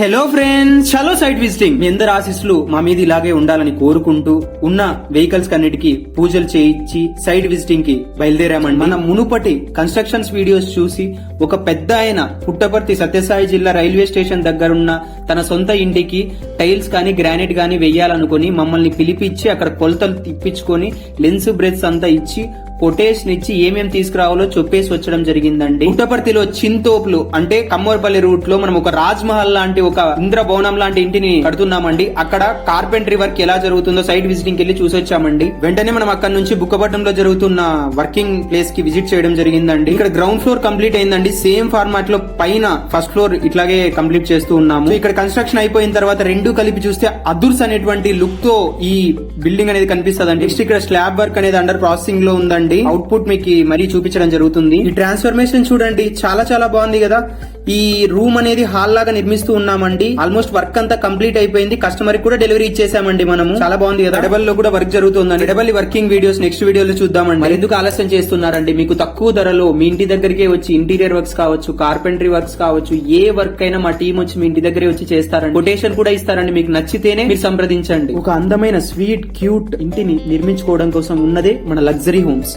Hello friends, చలో site visiting. మీ అందరి ఆశీస్సులు మా మీద ఇలాగే ఉండాలని కోరుకుంటూ ఉన్న వెహికల్స్ కన్నిటికి పూజలు చేయించి సైట్ విజిటింగ్ కి బయలుదేరామండి. మన మునుపటి కన్స్ట్రక్షన్స్ వీడియోస్ చూసి ఒక పెద్ద ఆయన పుట్టపర్తి సత్యసాయి జిల్లా రైల్వే స్టేషన్ దగ్గరున్న తన సొంత ఇంటికి టైల్స్ కానీ గ్రానైట్ కానీ వెయ్యాలనుకుని మమ్మల్ని పిలిపించి అక్కడ కొలతలు తిప్పించుకొని లెన్స్ బ్రెత్స్ అంతా ఇచ్చి కొటేషన్ ఇచ్చి ఏమేం తీసుకురావాలో చెప్పేసి వచ్చడం జరిగిందండి. పుట్టపర్తిలో చింతోపులు అంటే కమ్మోర్పల్లి రూట్ లో మనం ఒక రాజ్ మహల్ లాంటి ఒక ఇంద్ర భవనం లాంటి ఇంటిని కడుతున్నామండి. అక్కడ కార్పెంటరీ వర్క్ ఎలా జరుగుతుందో సైట్ విజిటింగ్ కి వెళ్లి చూసొచ్చామండి. వెంటనే మనం అక్కడ నుంచి బుక్కపట్నంలో జరుగుతున్న వర్కింగ్ ప్లేస్ కి విజిట్ చేయడం జరిగిందండి. ఇక్కడ గ్రౌండ్ ఫ్లోర్ కంప్లీట్ అయిందండి. సేమ్ ఫార్మాట్ లో పైన ఫస్ట్ ఫ్లోర్ ఇట్లాగే కంప్లీట్ చేస్తూ ఉన్నాము. ఇక్కడ కన్స్ట్రక్షన్ అయిపోయిన తర్వాత రెండు కలిపి చూస్తే అదుర్స్ అనేటువంటి లుక్ తో ఈ బిల్డింగ్ అనేది కనిపిస్తుంది. నెక్స్ట్ ఇక్కడ స్లాబ్ వర్క్ అనేది అండర్ ప్రాసెసింగ్ లో ఉందండి. అవుట్పుట్ మీకు మరీ చూపించడం జరుగుతుంది. ఈ ట్రాన్స్ఫర్మేషన్ చూడండి, చాలా చాలా బాగుంది కదా. ఈ రూమ్ అనేది హాల్ లాగా నిర్మిస్తూ ఉన్నామండి. ఆల్మోస్ట్ వర్క్ అంతా కంప్లీట్ అయిపోయింది. కస్టమర్ కూడా డెలివరీ ఇచ్చేసామండి మనము. చాలా బాగుంది కదా. ఎడబల్ లో కూడా వర్క్ జరుగుతుందండి. ఎడబల్ వర్కింగ్ వీడియోస్ నెక్స్ట్ వీడియోలో చూద్దామండి. మరి ఎందుకు ఆలస్యం చేస్తున్నారండి? మీకు తక్కువ ధరలో మీ ఇంటి దగ్గరికే వచ్చి ఇంటీరియర్ వర్క్స్ కావచ్చు, కార్పెంటరీ వర్క్స్ కావచ్చు, ఏ వర్క్ అయినా మా టీం వచ్చి మీ ఇంటి దగ్గరే వచ్చి చేస్తారండి. కొటేషన్ కూడా ఇస్తారండి. మీకు నచ్చితేనే మీరు సంప్రదించండి. ఒక అందమైన స్వీట్ క్యూట్ ఇంటిని నిర్మించుకోవడం కోసం ఉన్నదే మన లగ్జరీ హోమ్స్.